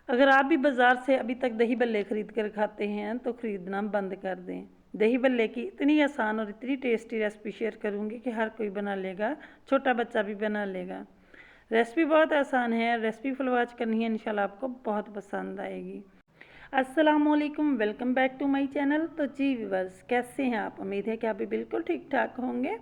अगर आप भी बाज़ार से अभी तक दही बल्ले ख़रीद कर खाते हैं तो ख़रीदना बंद कर दें। दही बल्ले की इतनी आसान और इतनी टेस्टी रेसिपी शेयर करूंगी कि हर कोई बना लेगा, छोटा बच्चा भी बना लेगा। रेसिपी बहुत आसान है, रेसिपी फुल वॉच करनी है, इंशाल्लाह आपको बहुत पसंद आएगी। अस्सलामुअलैकुम, welcome back to my channel. तो जी व्यूअर्स, कैसे हैं आप? उम्मीद है कि आप भी बिल्कुल ठीक ठाक होंगे।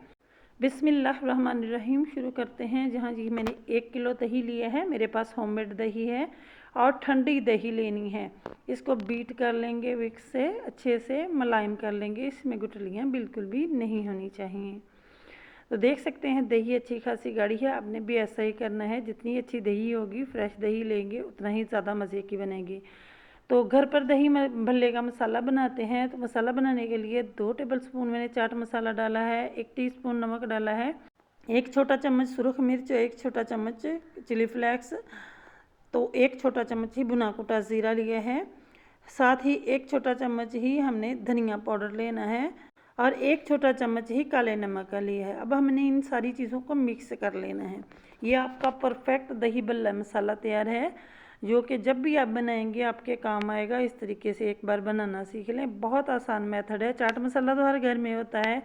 बिस्मिल्लाहिर्रहमानिर्रहीम शुरू करते हैं। जहाँ जी मैंने 1 किलो दही लिया है, मेरे पास होममेड दही है और ठंडी दही लेनी है। इसको बीट कर लेंगे, विक्स से अच्छे से मुलायम कर लेंगे। इसमें गुठलियाँ बिल्कुल भी नहीं होनी चाहिए। तो देख सकते हैं दही अच्छी खासी गाढ़ी है। आपने भी ऐसा ही करना है। जितनी अच्छी दही होगी, फ्रेश दही लेंगे, उतना ही ज़्यादा मज़े की बनेगी। तो घर पर दही भल्ले का मसाला बनाते हैं। तो मसाला बनाने के लिए 2 टेबलस्पून मैंने चाट मसाला डाला है, 1 टीस्पून नमक डाला है, 1 छोटा चम्मच सुरख मिर्च, 1 छोटा चम्मच चिली फ्लेक्स, तो 1 छोटा चम्मच ही भुना कुटा ज़ीरा लिया है। साथ ही 1 छोटा चम्मच ही हमने धनिया पाउडर लेना है और 1 छोटा चम्मच ही काले नमक का लिया है। अब हमने इन सारी चीज़ों को मिक्स कर लेना है। ये आपका परफेक्ट दही बल्ला मसाला तैयार है, जो कि जब भी आप बनाएंगे आपके काम आएगा। इस तरीके से एक बार बनाना सीख लें। बहुत आसान मेथड है। चाट मसाला तो हर घर में होता है,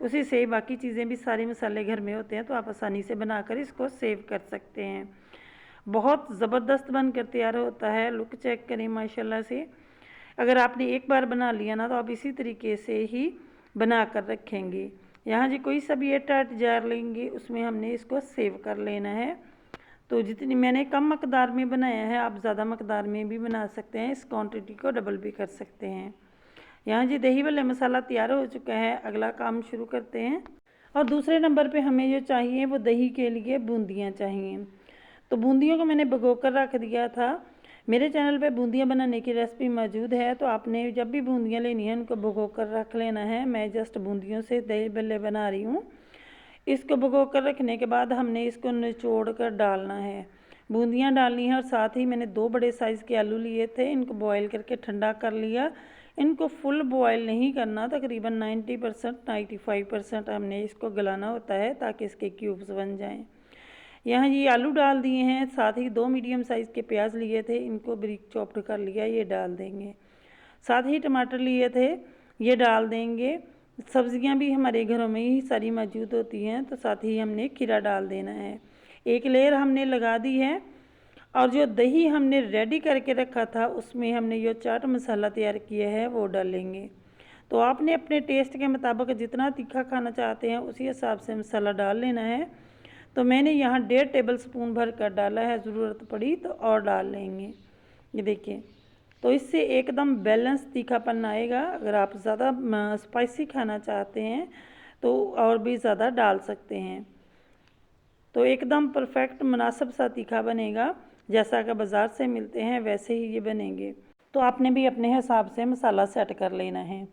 उसी से ही बाकी चीज़ें भी, सारे मसाले घर में होते हैं, तो आप आसानी से बनाकर इसको सेव कर सकते हैं। बहुत ज़बरदस्त बनकर तैयार होता है। लुक चेक करें माशाल्लाह से। अगर आपने एक बार बना लिया ना, तो आप इसी तरीके से ही बना कर रखेंगे। यहाँ जी कोई सा भी एयरटाइट जार लेंगे, उसमें हमने इसको सेव कर लेना है। तो जितनी मैंने कम मकदार में बनाया है, आप ज़्यादा मकदार में भी बना सकते हैं। इस क्वांटिटी को डबल भी कर सकते हैं। यहाँ जी दही वाला मसाला तैयार हो चुका है। अगला काम शुरू करते हैं। और दूसरे नंबर पे हमें जो चाहिए वो दही के लिए बूंदियाँ चाहिए। तो बूंदियों को मैंने भिगो कर रख दिया था। मेरे चैनल पे बूंदियाँ बनाने की रेसिपी मौजूद है, तो आपने जब भी बूंदियाँ लेनी है उनको भिगो कर रख लेना है। मैं जस्ट बूंदियों से दही बल्ले बना रही हूँ। इसको भिगो कर रखने के बाद हमने इसको निचोड़ कर डालना है। बूंदियाँ डालनी है और साथ ही मैंने 2 बड़े साइज़ के आलू लिए थे, इनको बॉयल करके ठंडा कर लिया। इनको फुल बॉयल नहीं करना, तकरीबन 90% 95% हमने इसको गलाना होता है, ताकि इसके क्यूब्स बन जाएं। यहाँ ये आलू डाल दिए हैं। साथ ही 2 मीडियम साइज़ के प्याज लिए थे, इनको बारीक चॉप्ड कर लिया, ये डाल देंगे। साथ ही टमाटर लिए थे, ये डाल देंगे। सब्जियां भी हमारे घरों में ही सारी मौजूद होती हैं, तो साथ ही हमने खीरा डाल देना है। एक लेयर हमने लगा दी है। और जो दही हमने रेडी करके रखा था, उसमें हमने जो चाट मसाला तैयार किया है वो डालेंगे। तो आपने अपने टेस्ट के मुताबिक जितना तीखा खाना चाहते हैं उसी हिसाब से मसाला डाल लेना है। तो मैंने यहाँ 1.5 टेबल स्पून भर कर डाला है, ज़रूरत पड़ी तो और डाल लेंगे। ये देखिए, तो इससे एकदम बैलेंस तीखापन आएगा। अगर आप ज़्यादा स्पाइसी खाना चाहते हैं तो और भी ज़्यादा डाल सकते हैं। तो एकदम परफेक्ट मुनासिब सा तीखा बनेगा। जैसा कि बाज़ार से मिलते हैं वैसे ही ये बनेंगे। तो आपने भी अपने हिसाब से मसाला सेट कर लेना है।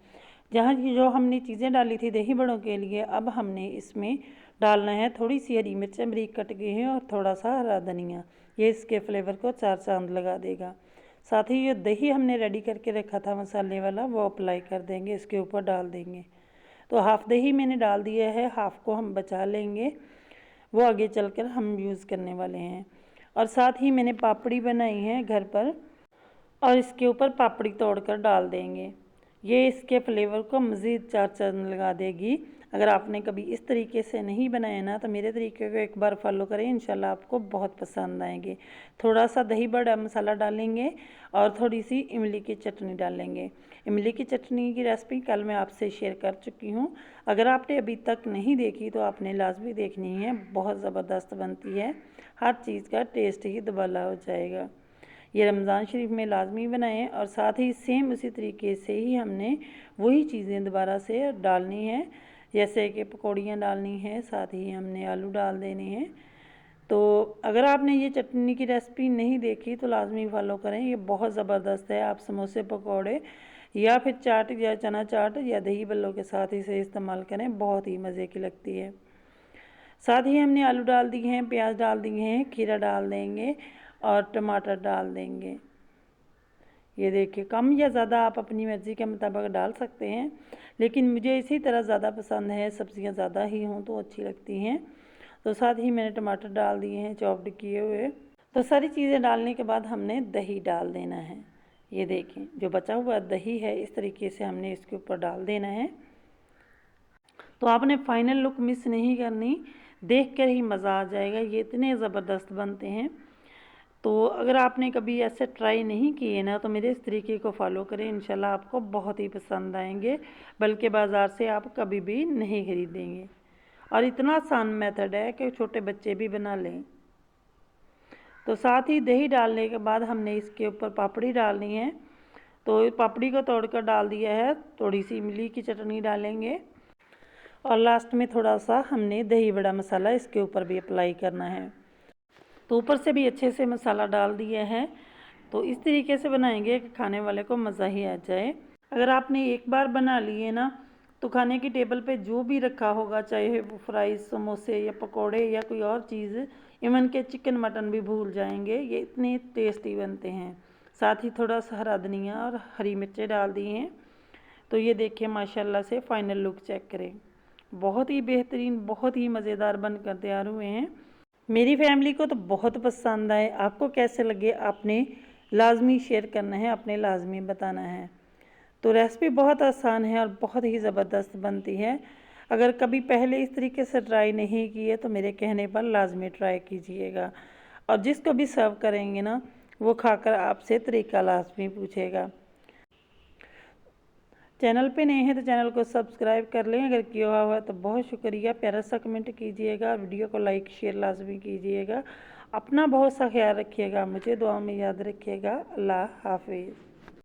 जहाँ जो हमने चीज़ें डाली थी दही बड़ों के लिए, अब हमने इसमें डालना है थोड़ी सी हरी मिर्चें बारीक कट गई हैं और थोड़ा सा हरा धनिया। ये इसके फ्लेवर को 4 चांद लगा देगा। साथ ही ये दही हमने रेडी करके रखा था मसाले वाला, वो अप्लाई कर देंगे, इसके ऊपर डाल देंगे। तो हाफ़ दही मैंने डाल दिया है, हाफ़ को हम बचा लेंगे, वो आगे चलकर हम यूज़ करने वाले हैं। और साथ ही मैंने पापड़ी बनाई है घर पर, और इसके ऊपर पापड़ी तोड़कर डाल देंगे। ये इसके फ्लेवर को मज़ीद 4 चांद लगा देगी। अगर आपने कभी इस तरीके से नहीं बनाया ना, तो मेरे तरीके को एक बार फॉलो करें, इंशाल्लाह आपको बहुत पसंद आएंगे। थोड़ा सा दही बड़ा मसाला डालेंगे और थोड़ी सी इमली की चटनी डालेंगे। इमली की चटनी की रेसिपी कल मैं आपसे शेयर कर चुकी हूँ। अगर आपने अभी तक नहीं देखी तो आपने लाजमी देखनी है, बहुत ज़बरदस्त बनती है। हर चीज़ का टेस्ट ही दुबाला हो जाएगा। ये रमज़ान शरीफ में लाजमी बनाएं। और साथ ही सेम उसी तरीके से ही हमने वही चीज़ें दोबारा से डालनी है, जैसे कि पकौड़ियाँ डालनी है, साथ ही हमने आलू डाल देने हैं। तो अगर आपने ये चटनी की रेसिपी नहीं देखी तो लाजमी फॉलो करें, ये बहुत ज़बरदस्त है। आप समोसे पकौड़े या फिर चाट या चना चाट या दही बल्लों के साथ इसे इस्तेमाल करें, बहुत ही मज़े की लगती है। साथ ही हमने आलू डाल दिए हैं, प्याज डाल दिए हैं, खीरा डाल देंगे और टमाटर डाल देंगे। ये देखिए, कम या ज़्यादा आप अपनी मर्ज़ी के मुताबिक डाल सकते हैं, लेकिन मुझे इसी तरह ज़्यादा पसंद है, सब्ज़ियाँ ज़्यादा ही हों तो अच्छी लगती हैं। तो साथ ही मैंने टमाटर डाल दिए हैं चॉप्ड किए हुए। तो सारी चीज़ें डालने के बाद हमने दही डाल देना है। ये देखें जो बचा हुआ दही है इस तरीके से हमने इसके ऊपर डाल देना है। तो आपने फाइनल लुक मिस नहीं करनी, देख कर ही मज़ा आ जाएगा, ये इतने ज़बरदस्त बनते हैं। तो अगर आपने कभी ऐसे ट्राई नहीं किए ना तो मेरे इस तरीके को फॉलो करें, इंशाल्लाह आपको बहुत ही पसंद आएंगे, बल्कि बाज़ार से आप कभी भी नहीं खरीदेंगे। और इतना आसान मेथड है कि छोटे बच्चे भी बना लें। तो साथ ही दही डालने के बाद हमने इसके ऊपर पापड़ी डालनी है। तो पापड़ी को तोड़कर डाल दिया है, थोड़ी सी इमली की चटनी डालेंगे और लास्ट में थोड़ा सा हमने दही बड़ा मसाला इसके ऊपर भी अप्लाई करना है। तो ऊपर से भी अच्छे से मसाला डाल दिया है। तो इस तरीके से बनाएंगे कि खाने वाले को मज़ा ही आ जाए। अगर आपने एक बार बना लिए ना तो खाने की टेबल पे जो भी रखा होगा, चाहे वो फ्राइज़, समोसे या पकोड़े या कोई और चीज़, इवन के चिकन मटन भी भूल जाएंगे, ये इतने टेस्टी बनते हैं। साथ ही थोड़ा सा हरा धनिया और हरी मिर्चें डाल दी हैं। तो ये देखिए माशाल्लाह से फ़ाइनल लुक चेक करें, बहुत ही बेहतरीन, बहुत ही मज़ेदार बनकर तैयार हुए हैं। मेरी फैमिली को तो बहुत पसंद आए। आपको कैसे लगे आपने लाजमी शेयर करना है, आपने लाजमी बताना है। तो रेसिपी बहुत आसान है और बहुत ही ज़बरदस्त बनती है। अगर कभी पहले इस तरीके से ट्राई नहीं किए तो मेरे कहने पर लाजमी ट्राई कीजिएगा। और जिसको भी सर्व करेंगे ना वो खाकर आपसे तरीका लाजमी पूछेगा। चैनल पे नए हैं तो चैनल को सब्सक्राइब कर लें, अगर किया हुआ है तो बहुत शुक्रिया। प्यारा सा कमेंट कीजिएगा, वीडियो को लाइक शेयर लाजमी कीजिएगा। अपना बहुत सा ख्याल रखिएगा, मुझे दुआ में याद रखिएगा। अल्लाह हाफिज़।